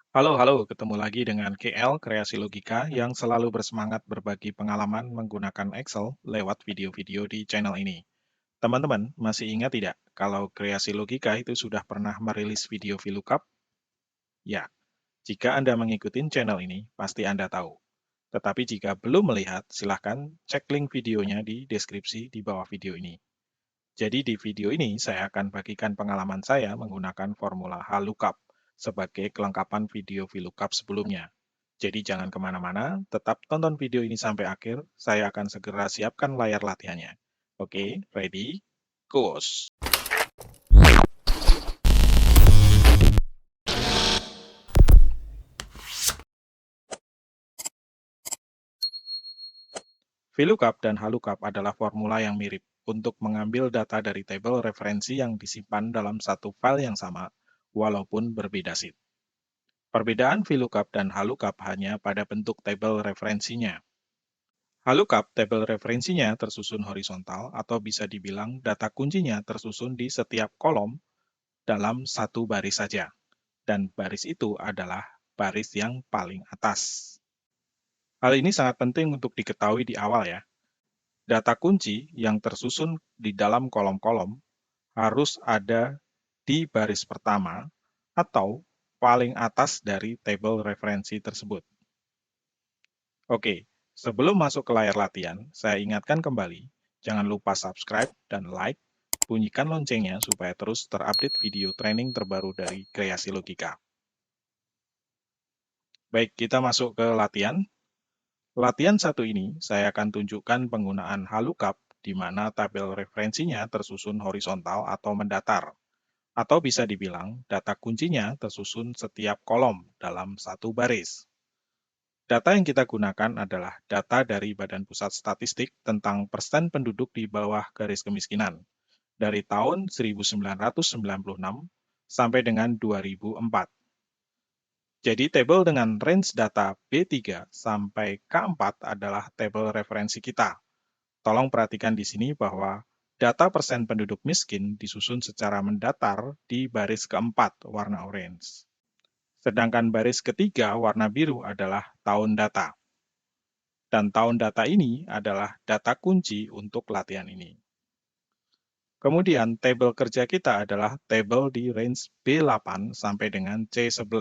Halo, ketemu lagi dengan KL Kreasi Logika yang selalu bersemangat berbagi pengalaman menggunakan Excel lewat video-video di channel ini. Teman-teman, masih ingat tidak kalau Kreasi Logika itu sudah pernah merilis video VLOOKUP? Ya, jika Anda mengikuti channel ini, pasti Anda tahu. Tetapi jika belum melihat, silahkan cek link videonya di deskripsi di bawah video ini. Jadi di video ini saya akan bagikan pengalaman saya menggunakan formula HLOOKUP sebagai kelengkapan video VLOOKUP sebelumnya. Jadi jangan kemana-mana, tetap tonton video ini sampai akhir, saya akan segera siapkan layar latihannya. Oke, ready? Goes! VLOOKUP dan HLOOKUP adalah formula yang mirip untuk mengambil data dari tabel referensi yang disimpan dalam satu file yang sama, walaupun berbeda sheet. Perbedaan VLOOKUP dan HLOOKUP hanya pada bentuk tabel referensinya. HLOOKUP tabel referensinya tersusun horizontal atau bisa dibilang data kuncinya tersusun di setiap kolom dalam satu baris saja. Dan baris itu adalah baris yang paling atas. Hal ini sangat penting untuk diketahui di awal ya. Data kunci yang tersusun di dalam kolom-kolom harus ada di baris pertama atau paling atas dari tabel referensi tersebut. Oke, sebelum masuk ke layar latihan, saya ingatkan kembali, jangan lupa subscribe dan like, bunyikan loncengnya supaya terus terupdate video training terbaru dari Kreasi Logika. Baik, kita masuk ke latihan. Latihan satu ini, saya akan tunjukkan penggunaan HLOOKUP di mana tabel referensinya tersusun horizontal atau mendatar, atau bisa dibilang data kuncinya tersusun setiap kolom dalam satu baris. Data yang kita gunakan adalah data dari Badan Pusat Statistik tentang persen penduduk di bawah garis kemiskinan dari tahun 1996 sampai dengan 2004. Jadi tabel dengan range data B3 sampai K4 adalah tabel referensi kita. Tolong perhatikan di sini bahwa data persen penduduk miskin disusun secara mendatar di baris keempat warna orange. Sedangkan baris ketiga warna biru adalah tahun data. Dan tahun data ini adalah data kunci untuk latihan ini. Kemudian tabel kerja kita adalah tabel di range B8 sampai dengan C11.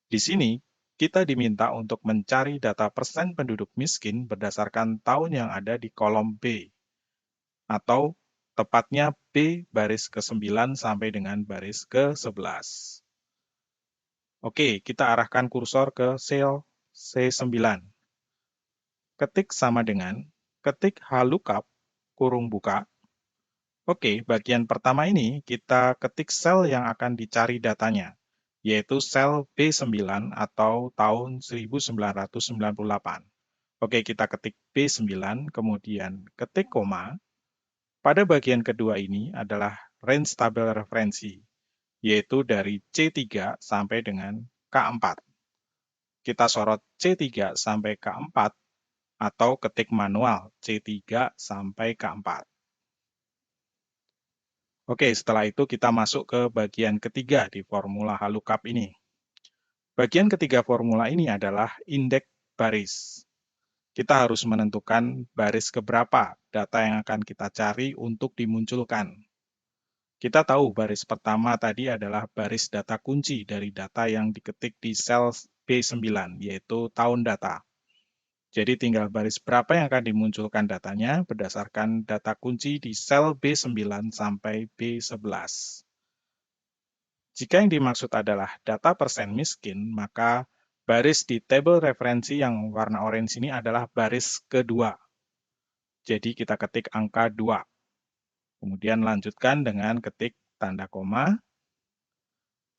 Di sini, kita diminta untuk mencari data persen penduduk miskin berdasarkan tahun yang ada di kolom B, atau tepatnya B baris ke-9 sampai dengan baris ke-11. Oke, kita arahkan kursor ke sel C9. Ketik sama dengan, ketik HLOOKUP, kurung buka. Oke, bagian pertama ini kita ketik sel yang akan dicari datanya, yaitu sel B9 atau tahun 1998. Oke, kita ketik B9, kemudian ketik koma. Pada bagian kedua ini adalah range tabel referensi, yaitu dari C3 sampai dengan K4. Kita sorot C3 sampai K4 atau ketik manual C3 sampai K4. Oke, setelah itu kita masuk ke bagian ketiga di formula HLOOKUP ini. Bagian ketiga formula ini adalah indeks baris. Kita harus menentukan baris keberapa data yang akan kita cari untuk dimunculkan. Kita tahu baris pertama tadi adalah baris data kunci dari data yang diketik di sel B9, yaitu tahun data. Jadi tinggal baris berapa yang akan dimunculkan datanya berdasarkan data kunci di sel B9 sampai B11. Jika yang dimaksud adalah data persen miskin, maka baris di tabel referensi yang warna orange ini adalah baris kedua. Jadi kita ketik angka 2. Kemudian lanjutkan dengan ketik tanda koma.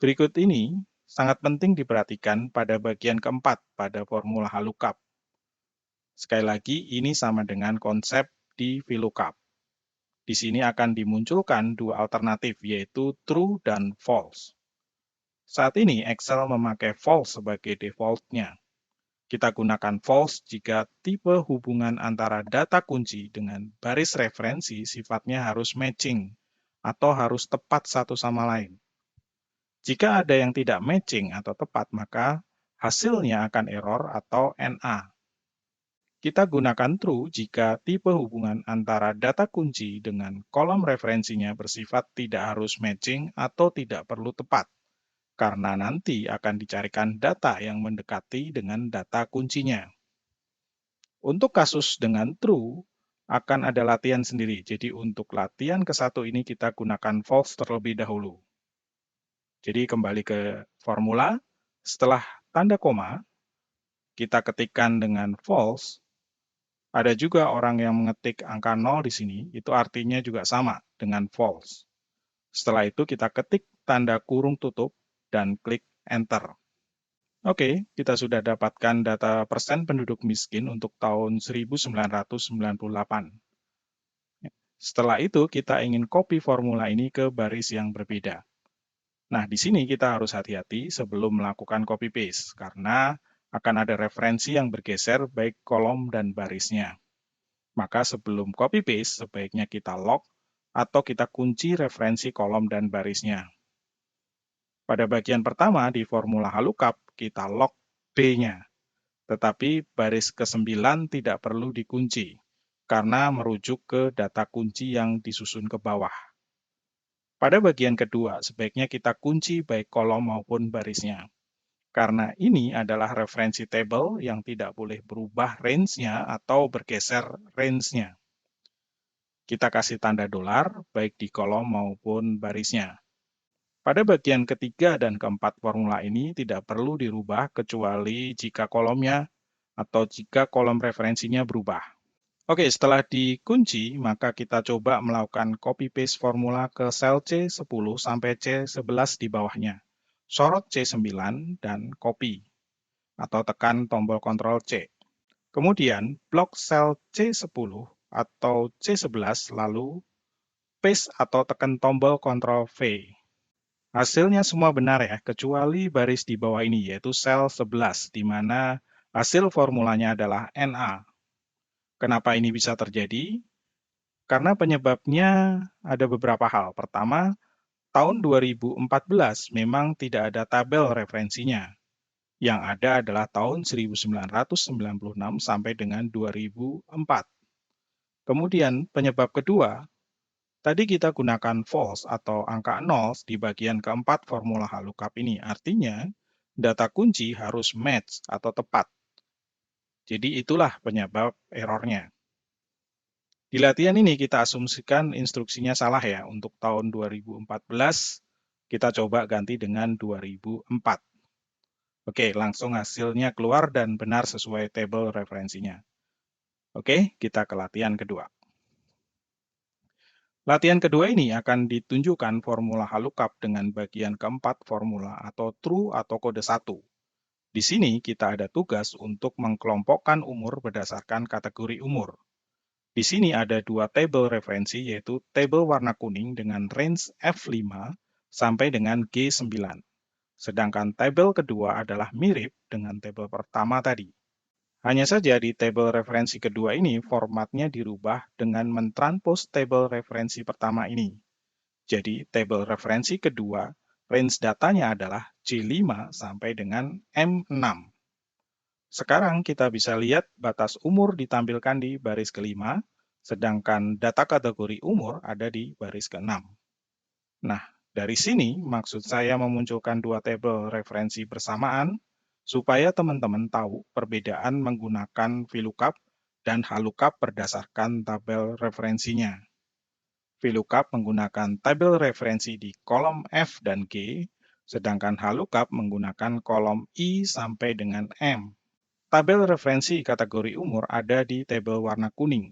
Berikut ini sangat penting diperhatikan pada bagian keempat pada formula HLOOKUP. Sekali lagi, ini sama dengan konsep di VLOOKUP. Di sini akan dimunculkan dua alternatif, yaitu true dan false. Saat ini, Excel memakai false sebagai default-nya. Kita gunakan false jika tipe hubungan antara data kunci dengan baris referensi sifatnya harus matching atau harus tepat satu sama lain. Jika ada yang tidak matching atau tepat, maka hasilnya akan error atau NA. Kita gunakan true jika tipe hubungan antara data kunci dengan kolom referensinya bersifat tidak harus matching atau tidak perlu tepat, karena nanti akan dicarikan data yang mendekati dengan data kuncinya. Untuk kasus dengan true, akan ada latihan sendiri. Jadi untuk latihan ke-1 ini kita gunakan false terlebih dahulu. Jadi kembali ke formula, setelah tanda koma, kita ketikkan dengan false. Ada juga orang yang mengetik angka 0 di sini, itu artinya juga sama dengan false. Setelah itu kita ketik tanda kurung tutup dan klik enter. Oke, kita sudah dapatkan data persen penduduk miskin untuk tahun 1998. Setelah itu, kita ingin copy formula ini ke baris yang berbeda. Nah, di sini kita harus hati-hati sebelum melakukan copy-paste, karena akan ada referensi yang bergeser baik kolom dan barisnya. Maka sebelum copy-paste, sebaiknya kita lock atau kita kunci referensi kolom dan barisnya. Pada bagian pertama di formula HLOOKUP, kita lock B-nya. Tetapi baris ke-9 tidak perlu dikunci, karena merujuk ke data kunci yang disusun ke bawah. Pada bagian kedua, sebaiknya kita kunci baik kolom maupun barisnya. Karena ini adalah referensi table yang tidak boleh berubah range-nya atau bergeser range-nya. Kita kasih tanda dolar, baik di kolom maupun barisnya. Pada bagian ketiga dan keempat formula ini tidak perlu dirubah kecuali jika kolomnya atau jika kolom referensinya berubah. Oke, setelah dikunci, maka kita coba melakukan copy-paste formula ke sel C10 sampai C11 di bawahnya. Sorot C9 dan copy, atau tekan tombol Ctrl C. Kemudian, blok sel C10 atau C11, lalu paste atau tekan tombol Ctrl V. Hasilnya semua benar ya, kecuali baris di bawah ini, yaitu sel 11, di mana hasil formulanya adalah Na. Kenapa ini bisa terjadi? Karena penyebabnya ada beberapa hal. Pertama, tahun 2014 memang tidak ada tabel referensinya. Yang ada adalah tahun 1996 sampai dengan 2004. Kemudian penyebab kedua, tadi kita gunakan false atau angka 0 di bagian keempat formula HLOOKUP ini. Artinya, data kunci harus match atau tepat. Jadi itulah penyebab errornya. Di latihan ini kita asumsikan instruksinya salah ya. Untuk tahun 2014, kita coba ganti dengan 2004. Oke, langsung hasilnya keluar dan benar sesuai tabel referensinya. Oke, kita ke latihan kedua. Latihan kedua ini akan ditunjukkan formula HLOOKUP dengan bagian keempat formula atau true atau kode 1. Di sini kita ada tugas untuk mengkelompokkan umur berdasarkan kategori umur. Di sini ada dua tabel referensi, yaitu tabel warna kuning dengan range F5 sampai dengan G9. Sedangkan tabel kedua adalah mirip dengan tabel pertama tadi. Hanya saja di tabel referensi kedua ini formatnya dirubah dengan mentranspose tabel referensi pertama ini. Jadi tabel referensi kedua, range datanya adalah J5 sampai dengan M6. Sekarang kita bisa lihat batas umur ditampilkan di baris kelima, sedangkan data kategori umur ada di baris ke-6. Nah, dari sini maksud saya memunculkan dua tabel referensi bersamaan, supaya teman-teman tahu perbedaan menggunakan VLOOKUP dan HLOOKUP berdasarkan tabel referensinya. VLOOKUP menggunakan tabel referensi di kolom F dan G, sedangkan HLOOKUP menggunakan kolom I sampai dengan M. Tabel referensi kategori umur ada di tabel warna kuning,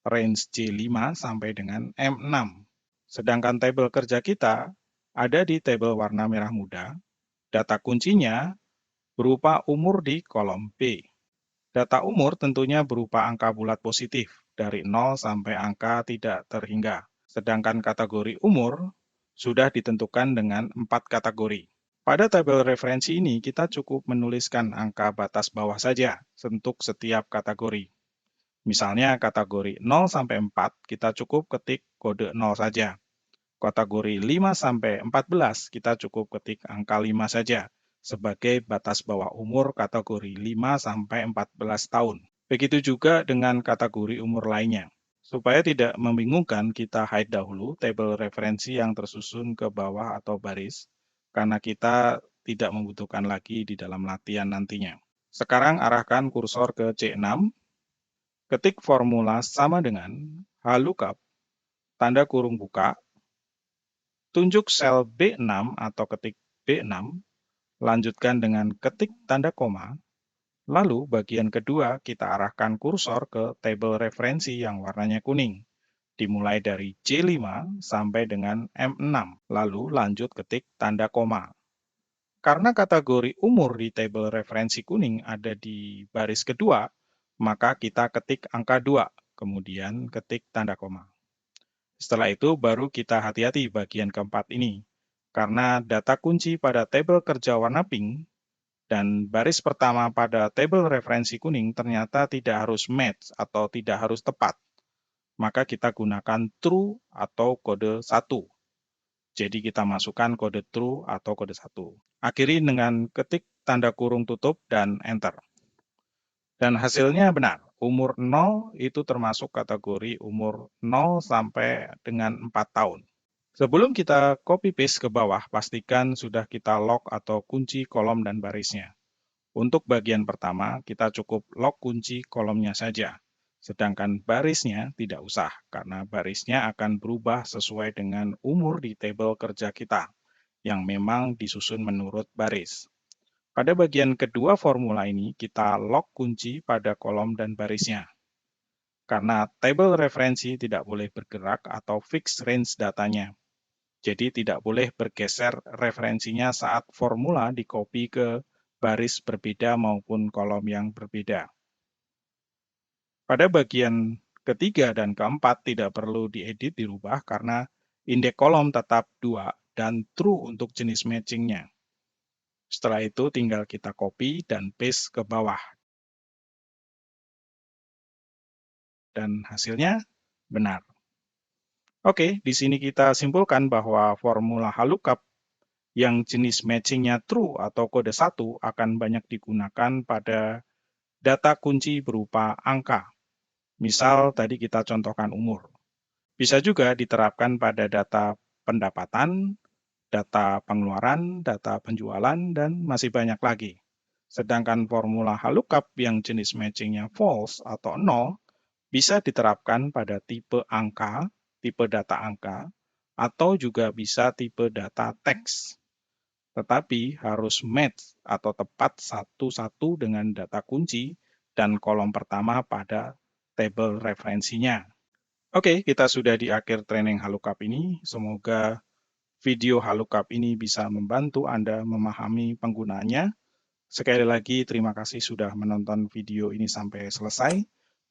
range J5 sampai dengan M6. Sedangkan tabel kerja kita ada di tabel warna merah muda, data kuncinya berupa umur di kolom B. Data umur tentunya berupa angka bulat positif, dari 0 sampai angka tidak terhingga. Sedangkan kategori umur sudah ditentukan dengan 4 kategori. Pada tabel referensi ini, kita cukup menuliskan angka batas bawah saja untuk setiap kategori. Misalnya kategori 0 sampai 4, kita cukup ketik kode 0 saja. Kategori 5-14, kita cukup ketik angka 5 saja sebagai batas bawah umur kategori 5-14 tahun. Begitu juga dengan kategori umur lainnya. Supaya tidak membingungkan, kita hide dahulu tabel referensi yang tersusun ke bawah atau baris, karena kita tidak membutuhkan lagi di dalam latihan nantinya. Sekarang arahkan kursor ke C6, ketik formula sama dengan HLOOKUP, tanda kurung buka, tunjuk sel B6 atau ketik B6, lanjutkan dengan ketik tanda koma, lalu bagian kedua kita arahkan kursor ke tabel referensi yang warnanya kuning, dimulai dari C5 sampai dengan M6, lalu lanjut ketik tanda koma. Karena kategori umur di tabel referensi kuning ada di baris kedua, maka kita ketik angka 2, kemudian ketik tanda koma. Setelah itu baru kita hati-hati bagian keempat ini, karena data kunci pada tabel kerja warna pink dan baris pertama pada tabel referensi kuning ternyata tidak harus match atau tidak harus tepat. Maka kita gunakan true atau kode 1. Jadi kita masukkan kode true atau kode 1. Akhiri dengan ketik tanda kurung tutup dan enter. Dan hasilnya benar, umur 0 itu termasuk kategori umur 0 sampai dengan 4 tahun. Sebelum kita copy paste ke bawah, pastikan sudah kita lock atau kunci kolom dan barisnya. Untuk bagian pertama, kita cukup lock kunci kolomnya saja. Sedangkan barisnya tidak usah, karena barisnya akan berubah sesuai dengan umur di tabel kerja kita, yang memang disusun menurut baris. Pada bagian kedua formula ini, kita lock kunci pada kolom dan barisnya. Karena tabel referensi tidak boleh bergerak atau fix range datanya. Jadi tidak boleh bergeser referensinya saat formula di-copy ke baris berbeda maupun kolom yang berbeda. Pada bagian ketiga dan keempat tidak perlu diedit dirubah karena indeks kolom tetap 2 dan true untuk jenis matchingnya. Setelah itu tinggal kita copy dan paste ke bawah. Dan hasilnya benar. Oke, di sini kita simpulkan bahwa formula HLOOKUP yang jenis matchingnya true atau kode 1 akan banyak digunakan pada data kunci berupa angka. Misal tadi kita contohkan umur. Bisa juga diterapkan pada data pendapatan, data pengeluaran, data penjualan, dan masih banyak lagi. Sedangkan formula HLOOKUP yang jenis matchingnya false atau 0 bisa diterapkan pada tipe angka, tipe data angka, atau juga bisa tipe data teks. Tetapi harus match atau tepat satu-satu dengan data kunci dan kolom pertama pada tabel referensinya. Oke, kita sudah di akhir training HLOOKUP ini. Semoga video HLOOKUP ini bisa membantu Anda memahami penggunaannya. Sekali lagi, terima kasih sudah menonton video ini sampai selesai.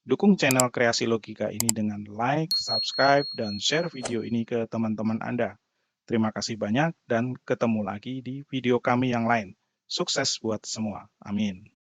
Dukung channel Kreasi Logika ini dengan like, subscribe, dan share video ini ke teman-teman Anda. Terima kasih banyak dan ketemu lagi di video kami yang lain. Sukses buat semua. Amin.